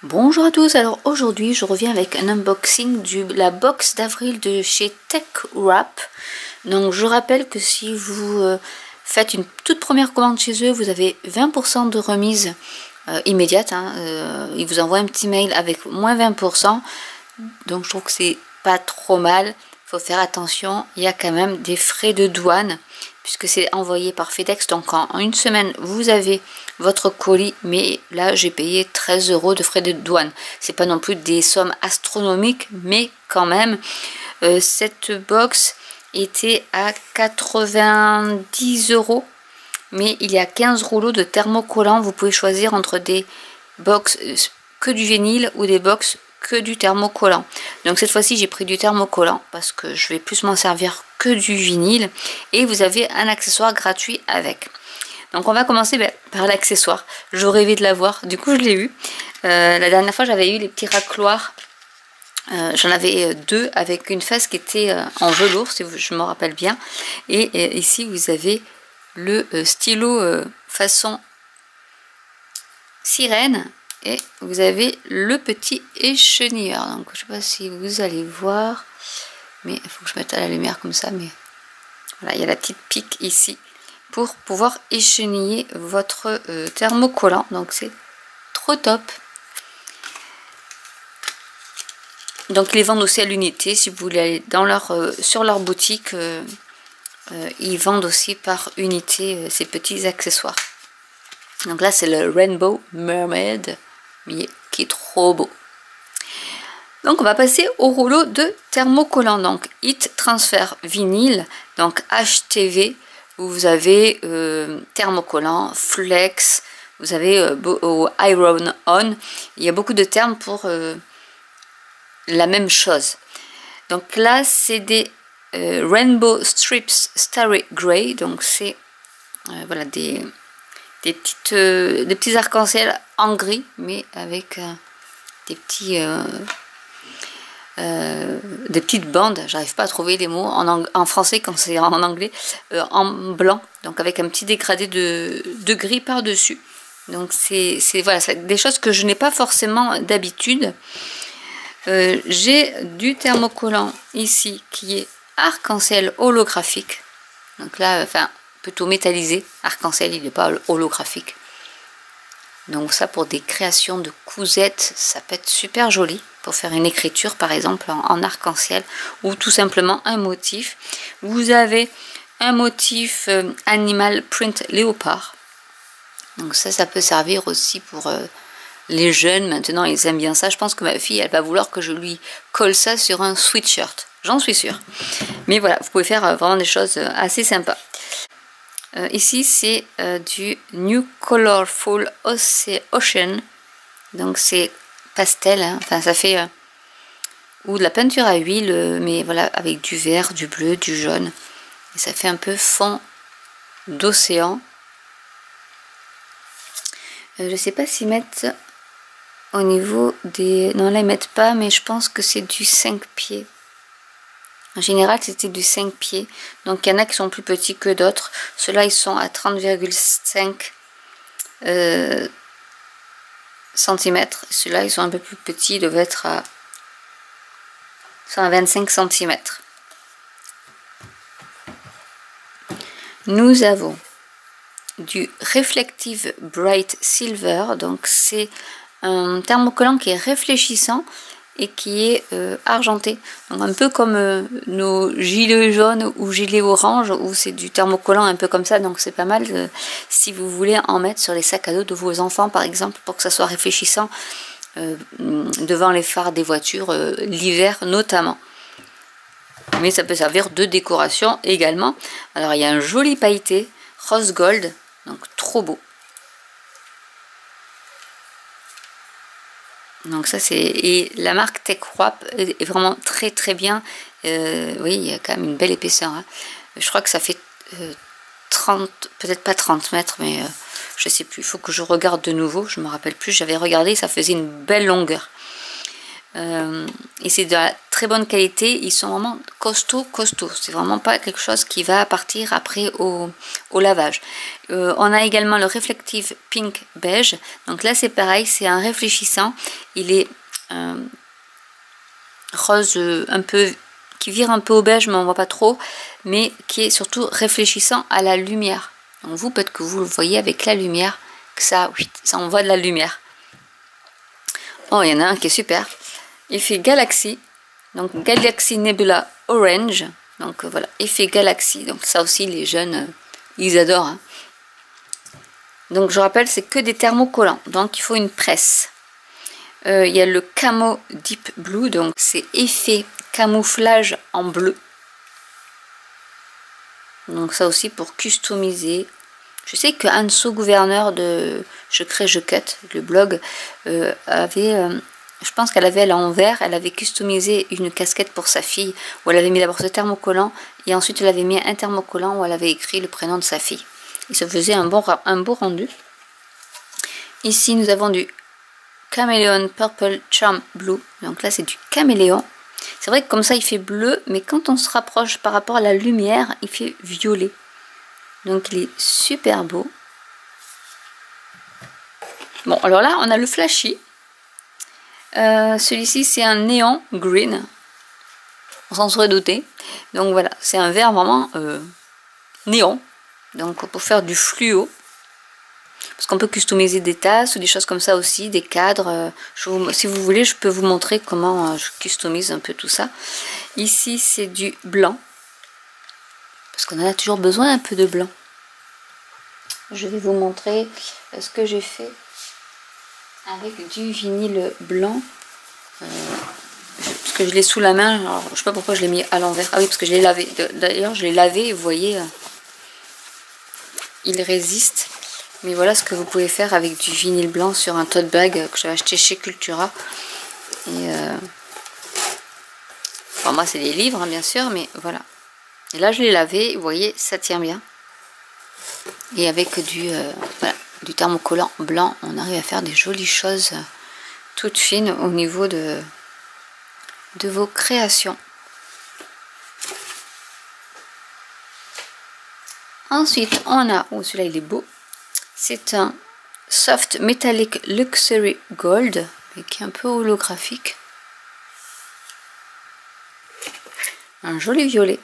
Bonjour à tous, alors aujourd'hui je reviens avec un unboxing de la box d'avril de chez TechWrap. Donc je rappelle que si vous faites une toute première commande chez eux, vous avez 20% de remise immédiate. Ils vous envoient un petit mail avec moins 20%. Donc je trouve que c'est pas trop mal. Il faut faire attention, il y a quand même des frais de douane puisque c'est envoyé par FedEx. Donc en une semaine vous avez votre colis, mais là j'ai payé 13 € de frais de douane. C'est pas non plus des sommes astronomiques, mais quand même cette box était à 90 €, mais il y a 15 rouleaux de thermocollants. Vous pouvez choisir entre des box que du vinyle ou des box que du thermocollant. Donc cette fois-ci j'ai pris du thermocollant parce que je vais plus m'en servir que du vinyle, et vous avez un accessoire gratuit avec. Donc on va commencer par l'accessoire. Je rêvais de l'avoir, du coup je l'ai eu. La dernière fois j'avais eu les petits racloirs. J'en avais deux avec une face qui était en velours, si je me rappelle bien. Et ici vous avez le stylo façon sirène. Et vous avez le petit échenilleur. Donc je ne sais pas si vous allez voir, mais il faut que je mette à la lumière comme ça. Mais voilà, il y a la petite pique ici pour pouvoir écheniller votre thermocollant. Donc c'est trop top. Donc ils les vendent aussi à l'unité. Si vous voulez aller dans sur leur boutique, ils vendent aussi par unité ces petits accessoires. Donc là c'est le Rainbow Mermaid, mais qui est trop beau. Donc on va passer au rouleau de thermocollant. Donc Heat Transfer Vinyle, donc HTV. Vous avez thermocollant, flex, vous avez iron on. Il y a beaucoup de termes pour la même chose. Donc là c'est des Rainbow Strips Starry Gray. Donc c'est voilà des petits arcs-en-ciel en gris, mais avec des petites bandes. J'arrive pas à trouver les mots en français quand c'est en anglais, en blanc, donc avec un petit dégradé de gris par dessus. Donc c'est voilà, des choses que je n'ai pas forcément d'habitude. J'ai du thermocollant ici qui est arc-en-ciel holographique. Donc là, enfin plutôt métallisé. Arc-en-ciel, il n'est pas holographique. Donc ça, pour des créations de cousettes, ça peut être super joli pour faire une écriture par exemple en arc-en-ciel, ou tout simplement un motif. Vous avez un motif animal print léopard. Donc ça peut servir aussi pour les jeunes. Maintenant ils aiment bien ça. Je pense que ma fille, elle va vouloir que je lui colle ça sur un sweatshirt, j'en suis sûre. Mais voilà, vous pouvez faire vraiment des choses assez sympas. Ici c'est du New Colorful Ocean, donc c'est pastel, hein. Enfin ça fait ou de la peinture à huile, mais voilà, avec du vert, du bleu, du jaune, et ça fait un peu fond d'océan. Je sais pas s'ils mettent au niveau des... Non là ils mettent pas, mais je pense que c'est du 5 pieds. En général, c'était du 5 pieds. Donc, il y en a qui sont plus petits que d'autres. Ceux-là, ils sont à 30,5 cm. Ceux-là, ils sont un peu plus petits. Ils doivent être à 25 cm. Nous avons du Reflective Bright Silver. Donc, c'est un thermocollant qui est réfléchissant et qui est argenté, donc un peu comme nos gilets jaunes ou gilets orange, où c'est du thermocollant un peu comme ça. Donc c'est pas mal si vous voulez en mettre sur les sacs à dos de vos enfants par exemple, pour que ça soit réfléchissant devant les phares des voitures l'hiver notamment. Mais ça peut servir de décoration également. Alors il y a un joli pailleté rose gold, donc trop beau. Donc ça c'est, et la marque TechWrap est vraiment très très bien. Oui, il y a quand même une belle épaisseur, hein. Je crois que ça fait 30, peut-être pas 30 mètres, mais je sais plus, il faut que je regarde de nouveau, je me rappelle plus. J'avais regardé, ça faisait une belle longueur. et c'est de la très bonne qualité. Ils sont vraiment costauds. C'est vraiment pas quelque chose qui va partir après au lavage. On a également le Reflective Pink Beige. Donc là c'est pareil, c'est un réfléchissant. Il est rose un peu, qui vire un peu au beige mais on voit pas trop, mais qui est surtout réfléchissant à la lumière. Donc vous, peut-être que vous le voyez avec la lumière, que ça envoie de la lumière. Oh, il y en a un qui est super. Il fait Galaxy, donc Galaxy Nebula Orange. Donc voilà, effet Galaxy. Donc ça aussi, les jeunes, ils adorent. Hein. Donc je rappelle, c'est que des thermocollants. Donc il faut une presse. Il y a le Camo Deep Blue, donc c'est effet camouflage en bleu. Donc ça aussi pour customiser. Je sais que Anso, gouverneur de Je crée, je cut, le blog, avait, je pense qu'elle avait à l'envers, elle avait customisé une casquette pour sa fille, où elle avait mis d'abord ce thermocollant, et ensuite elle avait mis un thermocollant où elle avait écrit le prénom de sa fille. Et ça faisait un beau rendu. Ici nous avons du Chameleon Purple Charm Blue, donc là c'est du caméléon. C'est vrai que comme ça il fait bleu, mais quand on se rapproche par rapport à la lumière, il fait violet. Donc il est super beau. Bon, alors là on a le Flashy. Celui-ci c'est un néon green. On s'en serait douté. Donc voilà, c'est un vert vraiment néon. Donc pour faire du fluo. Parce qu'on peut customiser des tasses ou des choses comme ça aussi, des cadres. Si vous voulez, je peux vous montrer comment je customise un peu tout ça. Ici, c'est du blanc. Parce qu'on en a toujours besoin un peu de blanc. Je vais vous montrer ce que j'ai fait avec du vinyle blanc. Parce que je l'ai sous la main. Alors, je ne sais pas pourquoi je l'ai mis à l'envers. Ah oui, parce que je l'ai lavé. D'ailleurs, je l'ai lavé et vous voyez, il résiste. Mais voilà ce que vous pouvez faire avec du vinyle blanc sur un tote bag que j'avais acheté chez Cultura. Et enfin, moi c'est des livres hein, bien sûr, mais voilà. Et là je l'ai lavé, vous voyez ça tient bien. Et avec voilà, du thermocollant blanc, on arrive à faire des jolies choses toutes fines au niveau de vos créations. Ensuite on a, oh celui-là il est beau. C'est un Soft Metallic Luxury Gold, mais qui est un peu holographique. Un joli violet.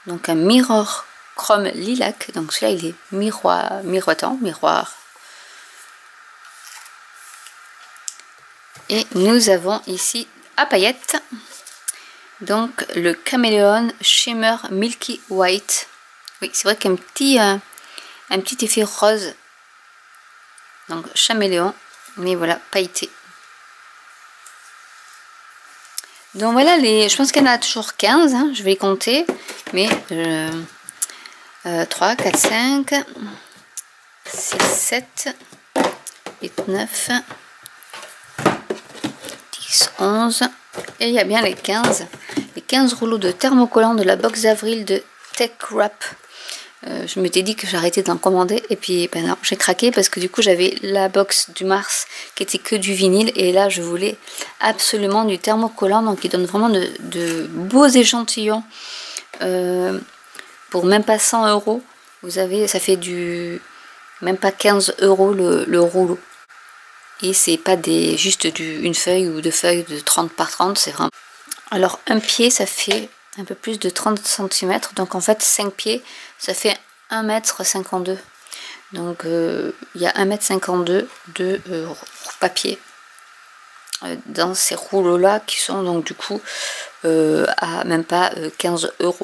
Donc un Mirror Chrome Lilac. Donc celui-là, il est miroitant, miroir. Et nous avons ici à paillettes. Donc le Chameleon Shimmer Milky White. Oui, c'est vrai qu'il y a un petit effet rose. Donc caméléon, mais voilà, pailleté. Donc voilà, je pense qu'il y en a toujours 15, hein, je vais les compter. Mais 3, 4, 5, 6, 7, 8, 9, 10, 11. Et il y a bien les 15 rouleaux de thermocollants de la box d'avril de Tech Wrap. Je m'étais dit que j'arrêtais d'en commander et puis ben non, j'ai craqué parce que du coup j'avais la box du mars qui était que du vinyle et là je voulais absolument du thermocollant, donc il donne vraiment de beaux échantillons pour même pas 100 €. Vous avez, ça fait même pas 15 € le rouleau et c'est pas juste une feuille ou deux feuilles de 30 par 30, c'est vraiment. Alors un pied ça fait un peu plus de 30 cm, donc en fait 5 pieds ça fait 1,52 m. Donc il y a 1,52 m de papier dans ces rouleaux là qui sont donc du coup à même pas 15 €,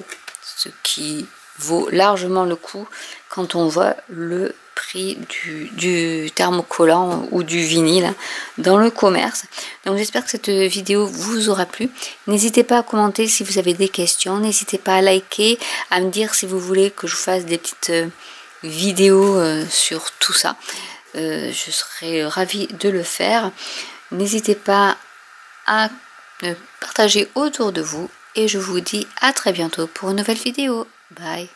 ce qui vaut largement le coup quand on voit le prix du thermocollant ou du vinyle dans le commerce. Donc j'espère que cette vidéo vous aura plu. N'hésitez pas à commenter si vous avez des questions, n'hésitez pas à liker, à me dire si vous voulez que je vous fasse des petites vidéos sur tout ça. Je serai ravie de le faire. N'hésitez pas à partager autour de vous et je vous dis à très bientôt pour une nouvelle vidéo. Bye.